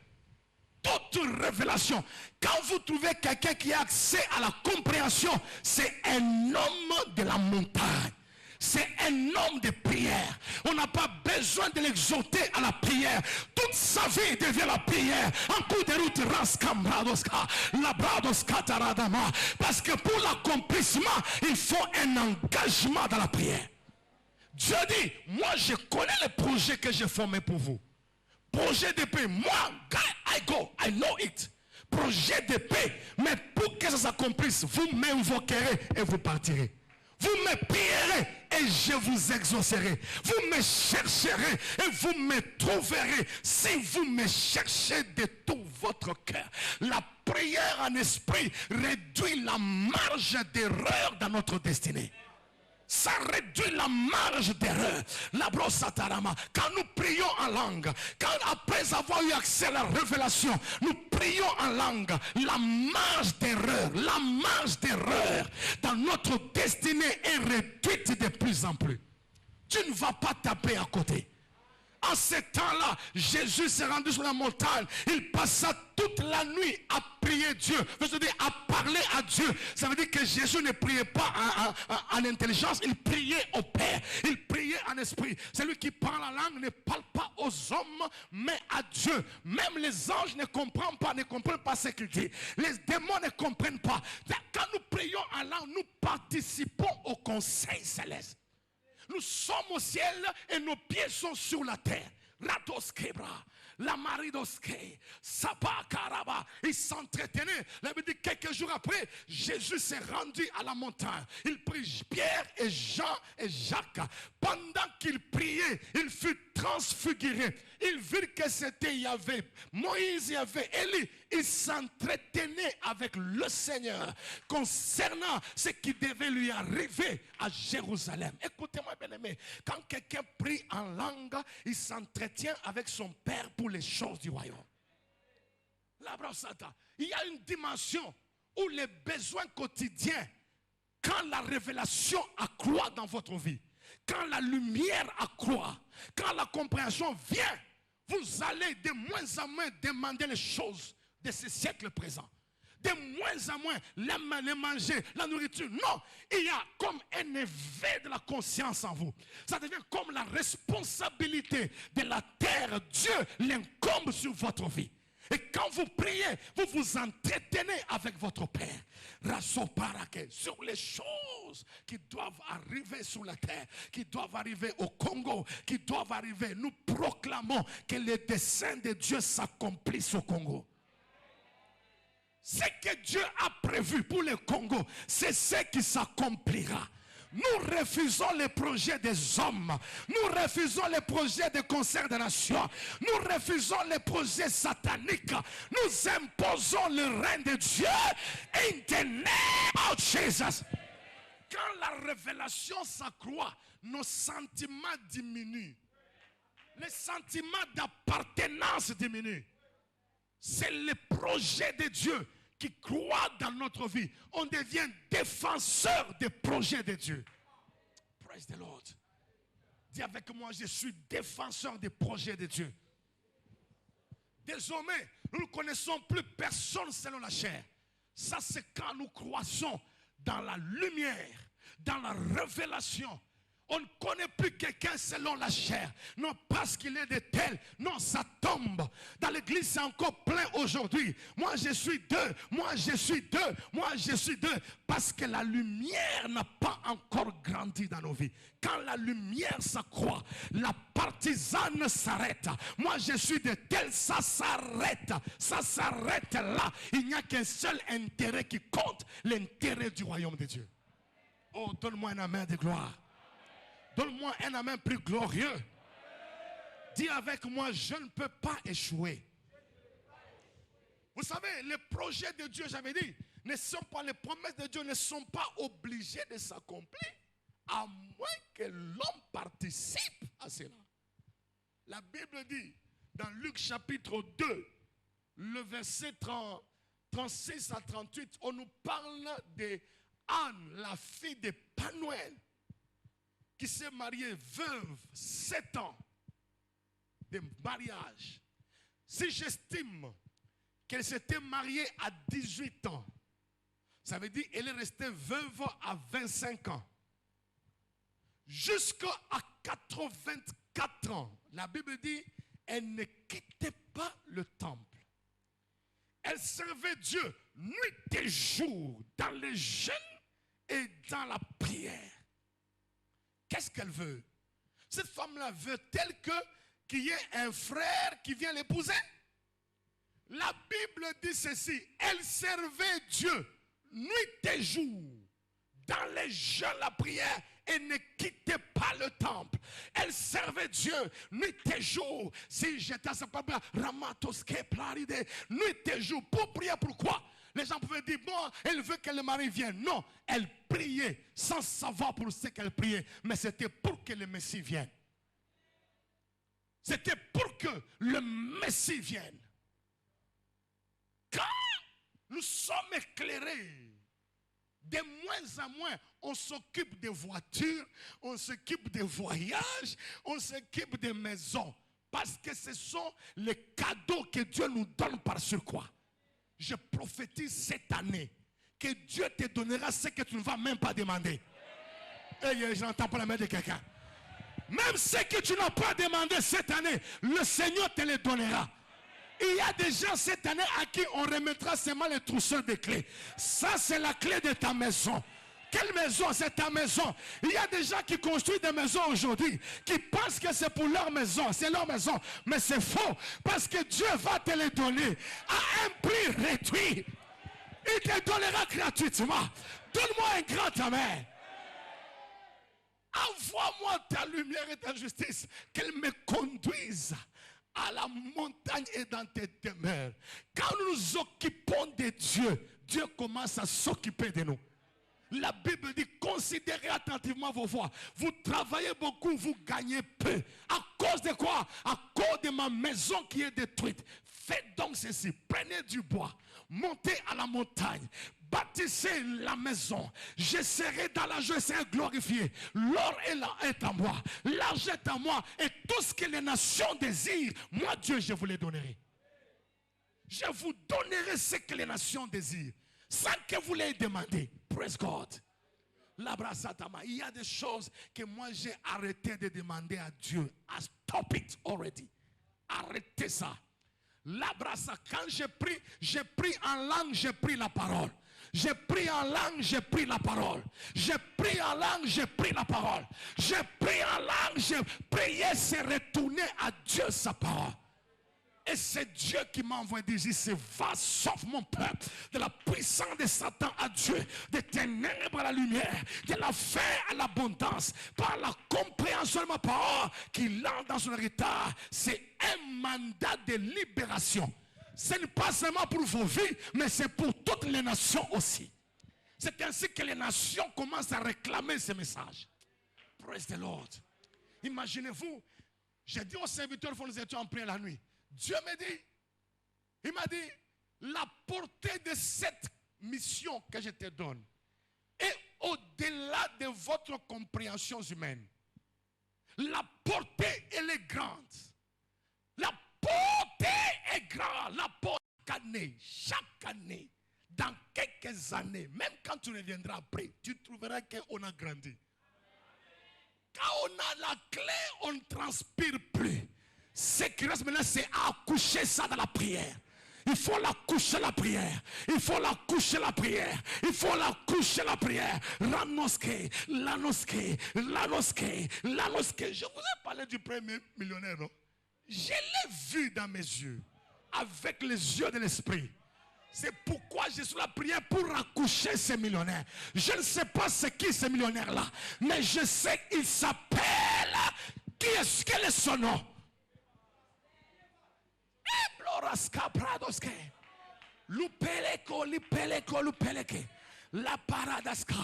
Toute révélation. Quand vous trouvez quelqu'un qui a accès à la compréhension, c'est un homme de la montagne. C'est un homme de prière. On n'a pas besoin de l'exhorter à la prière. Toute sa vie devient la prière. En coup de route, parce que pour l'accomplissement, il faut un engagement dans la prière. Dieu dit, moi je connais les projets que j'ai formés pour vous. Projet de paix, moi, I go, I know it. Projet de paix, mais pour que ça s'accomplisse, vous m'invoquerez et vous partirez. Vous me prierez et je vous exaucerai. Vous me chercherez et vous me trouverez. Si vous me cherchez de tout votre cœur. La prière en esprit réduit la marge d'erreur dans notre destinée. Ça réduit la marge d'erreur. La brossatarama. Quand nous prions en langue, quand après avoir eu accès à la révélation, nous prions en langue, la marge d'erreur dans notre destinée est réduite de plus en plus. Tu ne vas pas taper à côté. En ce temps-là, Jésus s'est rendu sur la montagne. Il passa toute la nuit à prier Dieu. C'est-à-dire à parler à Dieu. Ça veut dire que Jésus ne priait pas en intelligence. Il priait au Père. Il priait en esprit. Celui qui parle la langue ne parle pas aux hommes, mais à Dieu. Même les anges ne comprennent pas ce qu'il dit. Les démons ne comprennent pas. Quand nous prions en langue, nous participons au conseil céleste. Nous sommes au ciel et nos pieds sont sur la terre. Ratos Kebra, la Maridoske, Sapa Karaba. Ils s'entretenaient. La Bible dit quelques jours après, Jésus s'est rendu à la montagne. Il prit Pierre et Jean et Jacques. Pendant qu'il priait, il fut transfiguré. Il vit que c'était Yahvé. Moïse, Yahvé, Élie. Il s'entretenait avec le Seigneur concernant ce qui devait lui arriver à Jérusalem. Écoutez-moi bien aimé, quand quelqu'un prie en langue, il s'entretient avec son Père pour les choses du royaume. Il y a une dimension où les besoins quotidiens, quand la révélation accroît dans votre vie, quand la lumière accroît, quand la compréhension vient, vous allez de moins en moins demander les choses de ce siècle présent. De moins en moins les manger, la nourriture. Non, il y a comme un éveil de la conscience en vous. Ça devient comme la responsabilité de la terre. Dieu l'incombe sur votre vie. Et quand vous priez, vous vous entretenez avec votre Père. Sur les choses qui doivent arriver sur la terre, qui doivent arriver au Congo, qui doivent arriver. Nous proclamons que les desseins de Dieu s'accomplissent au Congo. Ce que Dieu a prévu pour le Congo, c'est ce qui s'accomplira. Nous refusons les projets des hommes. Nous refusons les projets des concerts des nations. Nous refusons les projets sataniques. Nous imposons le règne de Dieu in the name of Jesus. Quand la révélation s'accroît, nos sentiments diminuent. Les sentiments d'appartenance diminuent. C'est le projet de Dieu qui croit dans notre vie. On devient défenseur des projets de Dieu. Praise the Lord. Dis avec moi, je suis défenseur des projets de Dieu. Désormais, nous ne connaissons plus personne selon la chair. Ça, c'est quand nous croissons dans la lumière, dans la révélation. On ne connaît plus quelqu'un selon la chair. Non parce qu'il est de tel. Non, ça tombe. Dans l'église, c'est encore plein aujourd'hui. Moi, je suis deux. Moi, je suis deux. Moi, je suis deux. Parce que la lumière n'a pas encore grandi dans nos vies. Quand la lumière s'accroît, la partisane s'arrête. Moi, je suis de tel. Ça s'arrête. Ça s'arrête là. Il n'y a qu'un seul intérêt qui compte. L'intérêt du royaume de Dieu. Oh, donne-moi un amen de gloire. Donne-moi un amen plus glorieux. Dis avec moi, je ne peux pas échouer. Vous savez, les projets de Dieu, j'avais dit, ne sont pas, les promesses de Dieu ne sont pas obligées de s'accomplir, à moins que l'homme participe à cela. La Bible dit, dans Luc chapitre 2, le verset 36 à 38, on nous parle de Anne, la fille de Panuel, qui s'est mariée veuve, 7 ans de mariage. Si j'estime qu'elle s'était mariée à 18 ans, ça veut dire qu'elle est restée veuve à 25 ans. Jusqu'à 84 ans, la Bible dit, elle ne quittait pas le temple. Elle servait Dieu nuit et jour dans le jeûne et dans la prière. Qu'est-ce qu'elle veut? Cette femme-là veut-elle qu'il y ait un frère qui vient l'épouser? La Bible dit ceci, elle servait Dieu nuit et jour dans les jeûnes, la prière, et ne quittait pas le temple. Elle servait Dieu nuit et jour. Si j'étais à sa part, nuit et jour pour prier. Pourquoi? Les gens pouvaient dire, bon, elle veut que le mari vienne. Non, elle priait sans savoir pour ce qu'elle priait. Mais c'était pour que le Messie vienne. C'était pour que le Messie vienne. Quand nous sommes éclairés, de moins en moins, on s'occupe des voitures, on s'occupe des voyages, on s'occupe des maisons. Parce que ce sont les cadeaux que Dieu nous donne par surcroît. Je prophétise cette année que Dieu te donnera ce que tu ne vas même pas demander. Et je n'entends pas la main de quelqu'un. Même ce que tu n'as pas demandé cette année, le Seigneur te le donnera. Il y a des gens cette année à qui on remettra seulement les trousseaux de clés. Ça, c'est la clé de ta maison. Quelle maison? C'est ta maison. Il y a des gens qui construisent des maisons aujourd'hui, qui pensent que c'est pour leur maison. C'est leur maison. Mais c'est faux. Parce que Dieu va te les donner à un prix réduit. Il te donnera gratuitement. Donne-moi un grand amen. Envoie-moi ta lumière et ta justice. Qu'elle me conduise à la montagne et dans tes demeures. Quand nous nous occupons de Dieu, Dieu commence à s'occuper de nous. La Bible dit, considérez attentivement vos voies. Vous travaillez beaucoup, vous gagnez peu. À cause de quoi? À cause de ma maison qui est détruite. Faites donc ceci, prenez du bois, montez à la montagne, bâtissez la maison. Je serai dans la joie, je serai glorifié. L'or est à moi, l'argent est à moi. Et tout ce que les nations désirent, moi Dieu, je vous les donnerai. Je vous donnerai ce que les nations désirent, sans que vous les demandiez. Praise God. Il y a des choses que moi j'ai arrêté de demander à Dieu. I stop it already. Arrêtez ça. Quand j'ai pris en langue, j'ai pris la parole. J'ai pris en langue, j'ai pris la parole. J'ai pris en langue, j'ai pris la parole. J'ai pris en langue, j'ai prié, c'est retourner à Dieu sa parole. Et c'est Dieu qui m'a envoyé dire, c'est va, sauve mon peuple de la puissance de Satan à Dieu, des ténèbres à la lumière, de la faim à l'abondance, par la compréhension de ma parole, qu'il entre dans son héritage. C'est un mandat de libération. Ce n'est pas seulement pour vos vies, mais c'est pour toutes les nations aussi. C'est ainsi que les nations commencent à réclamer ce message. Praise the Lord. Imaginez-vous, j'ai dit aux serviteurs, nous étions en prière la nuit. Dieu m'a dit, il m'a dit, la portée de cette mission que je te donne est au-delà de votre compréhension humaine. La portée, elle est grande. La portée est grande. La portée, chaque année, dans quelques années, même quand tu reviendras après, tu trouveras qu'on a grandi. Quand on a la clé, on ne transpire plus. Ce qui reste maintenant, c'est à accoucher ça dans la prière. Il faut la coucher la prière. Il faut la coucher la prière. Il faut la coucher la prière. Lanoske, lanoske, lanoske, lanoske. Je vous ai parlé du premier millionnaire, non? Je l'ai vu dans mes yeux. Avec les yeux de l'esprit. C'est pourquoi je suis la prière pour accoucher ces millionnaires. Je ne sais pas c'est qui ce millionnaire-là. Mais je sais qu'il s'appelle. Quel est son nom? La paradaska.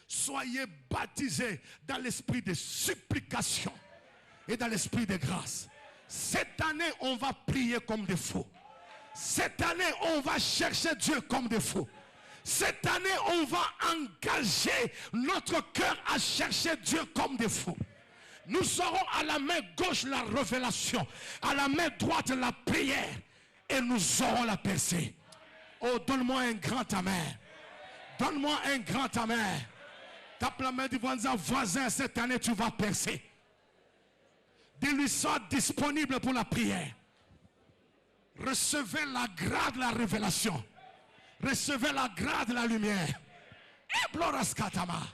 Soyez baptisés dans l'esprit de supplication et dans l'esprit de grâce. Cette année, on va prier comme des fous. Cette année, on va chercher Dieu comme des fous. Cette année, on va engager notre cœur à chercher Dieu comme des fous. Nous aurons à la main gauche la révélation, à la main droite la prière, et nous aurons la percée. Oh, donne-moi un grand amen. Donne-moi un grand amen. Tape la main du voisin, cette année tu vas percer. Dis-lui, sois disponible pour la prière. Recevez la grâce de la révélation. Recevez la grâce de la lumière. Et Bloraskatama.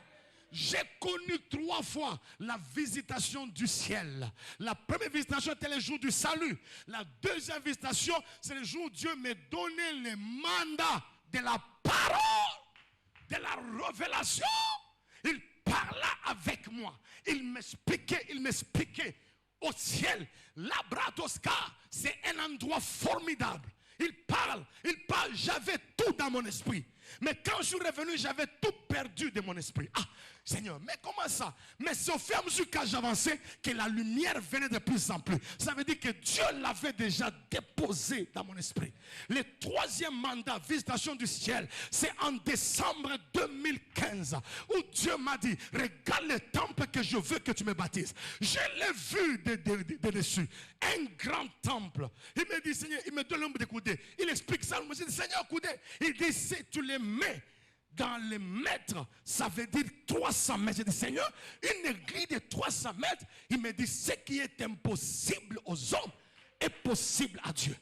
J'ai connu 3 fois la visitation du ciel. La première visitation était le jour du salut. La deuxième visitation, c'est le jour où Dieu m'a donné le mandat de la parole, de la révélation. Il parla avec moi. Il m'expliquait au ciel. Labratoska, c'est un endroit formidable. Il parle. J'avais tout dans mon esprit. Mais quand je suis revenu, j'avais tout perdu de mon esprit. Ah, Seigneur, mais comment ça? Mais c'est au fur et à mesure que j'avançais que la lumière venait de plus en plus. Ça veut dire que Dieu l'avait déjà déposé dans mon esprit. Le 3e mandat, visitation du ciel, c'est en décembre 2015 où Dieu m'a dit, regarde le temple que je veux que tu me baptises. Je l'ai vu de dessus. Un grand temple. Il me dit, Seigneur, il me donne l'ombre de coudée. Il explique ça. Je me dis, Seigneur, coudée. Il dit, si tu les mets dans les mètres, ça veut dire 300 mètres. Je dis, Seigneur, une église de 300 mètres. Il me dit, ce qui est impossible aux hommes est possible à Dieu.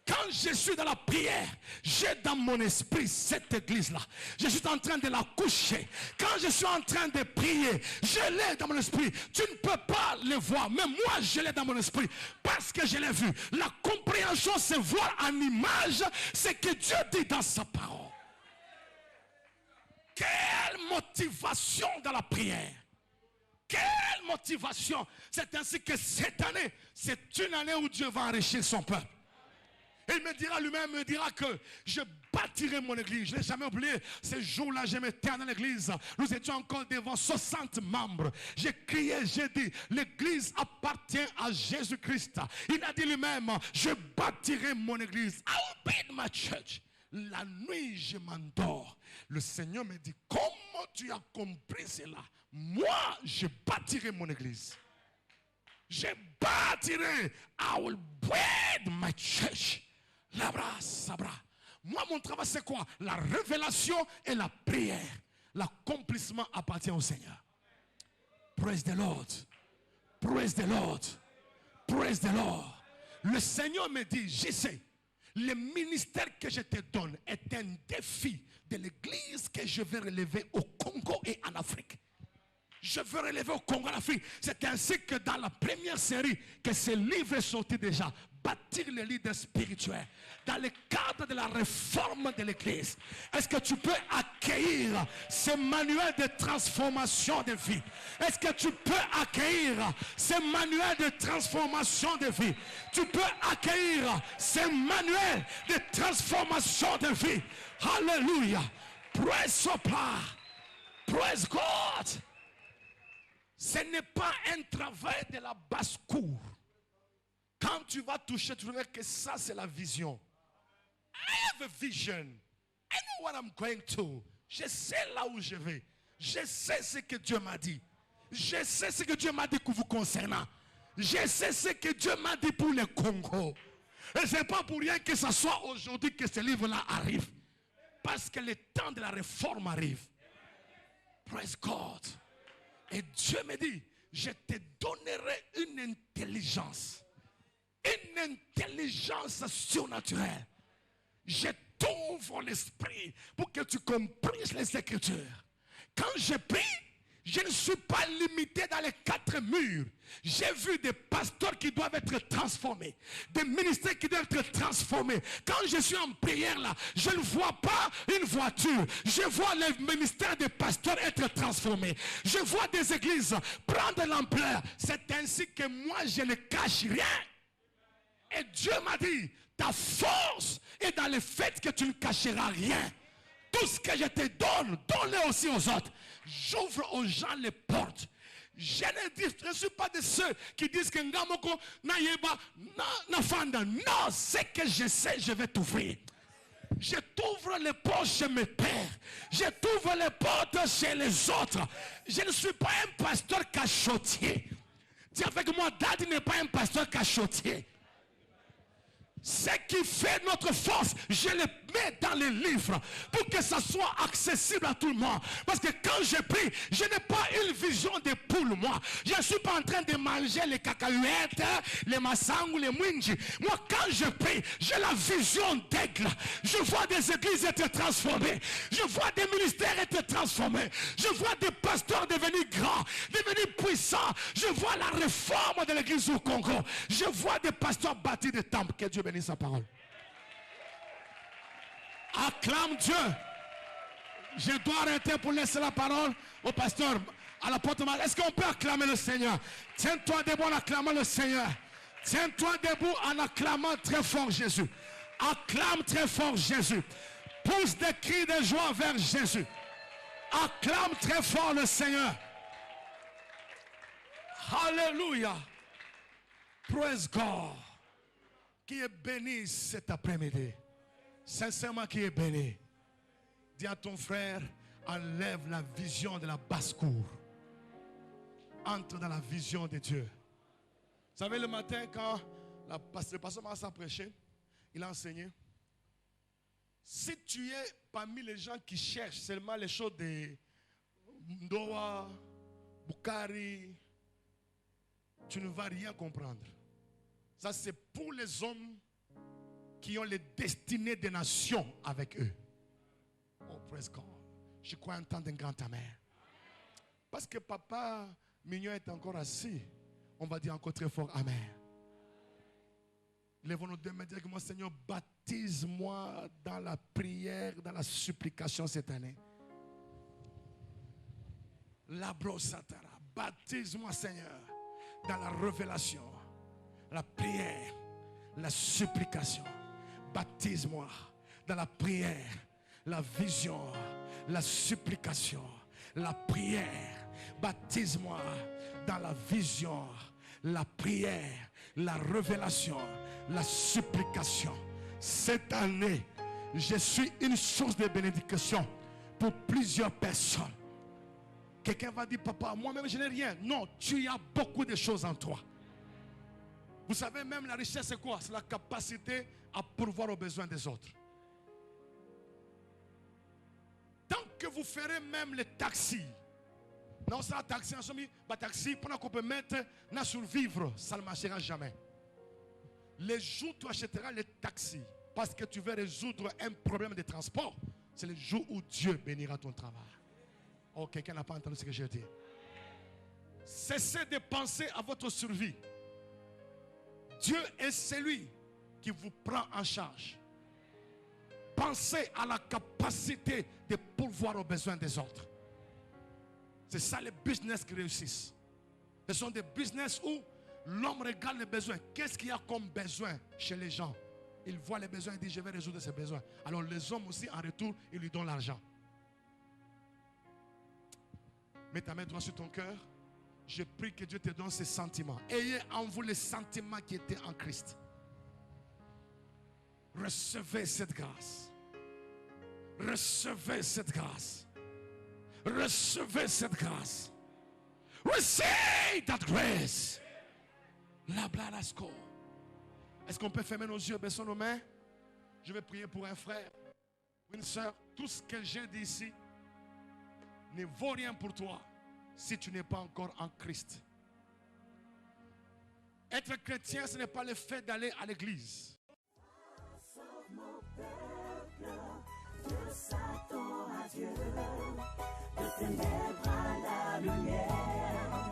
Quand je suis dans la prière, j'ai dans mon esprit cette église-là. Je suis en train de la coucher. Quand je suis en train de prier, je l'ai dans mon esprit. Tu ne peux pas le voir, mais moi je l'ai dans mon esprit parce que je l'ai vu. La compréhension, c'est voir en image ce que Dieu dit dans sa parole. Quelle motivation dans la prière. Quelle motivation. C'est ainsi que cette année, c'est une année où Dieu va enrichir son peuple. Il me dira lui-même, me dira que je bâtirai mon église. Je n'ai jamais oublié ce jour-là, je m'étais dans l'église. Nous étions encore devant 60 membres. J'ai crié, j'ai dit, l'église appartient à Jésus-Christ. Il a dit lui-même, je bâtirai mon église. I will build my church. La nuit, je m'endors. Le Seigneur me dit, comment tu as compris cela? Moi, je bâtirai mon église. Je bâtirai. I will build my church. Labra, sabra. Moi, mon travail, c'est quoi? La révélation et la prière. L'accomplissement appartient au Seigneur. Praise the Lord. Praise the Lord. Praise the Lord. Le Seigneur me dit, je sais, le ministère que je te donne est un défi de l'église que je vais relever au Congo et en Afrique. Je veux relever au Congo et en Afrique. C'est ainsi que dans la première série que ce livre est sorti déjà. Bâtir les leaders spirituels dans le cadre de la réforme de l'église. Est-ce que tu peux accueillir ce manuel de transformation de vie? Est-ce que tu peux accueillir ce manuel de transformation de vie? Tu peux accueillir ce manuel de transformation de vie. Alléluia. Praise God. Praise God. Ce n'est pas un travail de la basse-cour. Quand tu vas toucher, tu verras que ça, c'est la vision. I have a vision. I know what I'm going to. Je sais là où je vais. Je sais ce que Dieu m'a dit. Je sais ce que Dieu m'a dit vous concernant. Je sais ce que Dieu m'a dit pour le Congo. Et ce n'est pas pour rien que ce soit aujourd'hui que ce livre-là arrive. Parce que le temps de la réforme arrive. Praise God. Et Dieu me dit, je te donnerai une intelligence. Une intelligence surnaturelle. Je t'ouvre l'esprit pour que tu comprennes les Écritures. Quand je prie, je ne suis pas limité dans les 4 murs. J'ai vu des pasteurs qui doivent être transformés. Des ministères qui doivent être transformés. Quand je suis en prière là, je ne vois pas une voiture. Je vois les ministères des pasteurs être transformés. Je vois des églises prendre l'ampleur. C'est ainsi que moi je ne cache rien. Et Dieu m'a dit, ta force est dans le fait que tu ne cacheras rien. Tout ce que je te donne, donne-le aussi aux autres. J'ouvre aux gens les portes. Je ne suis pas de ceux qui disent que Ngamoko na yeba na fanda. Non, ce que je sais, je vais t'ouvrir. Je t'ouvre les portes chez mes pères. Je t'ouvre les portes chez les autres. Je ne suis pas un pasteur cachotier. Dis avec moi, Daddy n'est pas un pasteur cachotier. Ce qui fait notre force, je le mets dans les livres pour que ça soit accessible à tout le monde. Parce que quand je prie, je n'ai pas une vision de poule, moi. Je ne suis pas en train de manger les cacahuètes, les massangou, les mwinji. Moi, quand je prie, j'ai la vision d'aigle. Je vois des églises être transformées. Je vois des ministères être transformés. Je vois des pasteurs devenir grands, devenir puissants. Je vois la réforme de l'église au Congo. Je vois des pasteurs bâtir des temples. Que Dieu bénisse sa parole. Acclame Dieu. Je dois arrêter pour laisser la parole au pasteur à la porte. Est-ce qu'on peut acclamer le Seigneur? Tiens-toi debout en acclamant le Seigneur. Tiens-toi debout en acclamant très fort Jésus. Acclame très fort Jésus. Pousse des cris de joie vers Jésus. Acclame très fort le Seigneur. Alléluia. Praise God. Qui est béni cet après-midi. Sincèrement, qui est béni. Dis à ton frère, enlève la vision de la basse-cour. Entre dans la vision de Dieu. Vous savez, le matin, quand le pasteur m'a prêché, il a enseigné. Si tu es parmi les gens qui cherchent seulement les choses de Ndoa, Bukari, tu ne vas rien comprendre. Ça, c'est pour les hommes qui ont les destinées des nations avec eux. Oh, praise God. Je crois entendre un grand amen. Parce que papa Mignon est encore assis. On va dire encore très fort amen. Lèvons nos deux mains et disons que mon Seigneur, baptise-moi dans la prière, dans la supplication cette année. La brossatara. Baptise-moi, Seigneur, dans la révélation, la prière, la supplication. Baptise-moi dans la prière, la vision, la supplication, la prière. Baptise-moi dans la vision, la prière, la révélation, la supplication. Cette année, je suis une source de bénédiction pour plusieurs personnes. Quelqu'un va dire, papa, moi-même je n'ai rien. Non, tu as beaucoup de choses en toi. Vous savez, même la richesse, c'est quoi? C'est la capacité à pourvoir aux besoins des autres. Tant que vous ferez même les taxis, non, ça, taxi, taxi, pendant qu'on peut mettre, na survivre, ça ne marchera jamais. Les jours où tu achèteras les taxis, parce que tu veux résoudre un problème de transport, c'est le jour où Dieu bénira ton travail. Oh, quelqu'un n'a pas entendu ce que j'ai dit. Cessez de penser à votre survie. Dieu est celui qui vous prend en charge. Pensez à la capacité de pourvoir aux besoins des autres. C'est ça les business qui réussissent. Ce sont des business où l'homme regarde les besoins. Qu'est-ce qu'il y a comme besoin chez les gens? Il voit les besoins et dit je vais résoudre ces besoins. Alors les hommes aussi en retour, ils lui donnent l'argent. Mets ta main droite sur ton cœur. Je prie que Dieu te donne ces sentiments. Ayez en vous les sentiments qui étaient en Christ. Recevez cette grâce. Recevez cette grâce. Recevez cette grâce. Receive that grace. La bladasco. Est-ce qu'on peut fermer nos yeux, baisser nos mains? Je vais prier pour un frère, une soeur. Tout ce que j'ai dit ici ne vaut rien pour toi si tu n'es pas encore en Christ. Être chrétien, ce n'est pas le fait d'aller à l'église. Sauve mon peuple, de Satan à Dieu, de ténèbres à la lumière,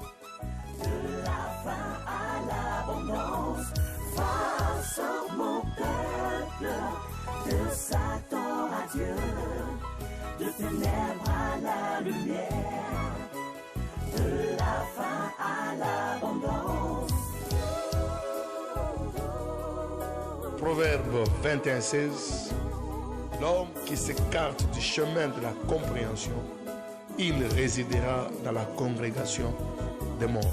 de la faim à l'abondance. Va, sauve mon peuple, de Satan à Dieu, de ténèbres à la lumière, de la faim à l'abondance. Proverbe 21:16. L'homme qui s'écarte du chemin de la compréhension, il résidera dans la congrégation des morts.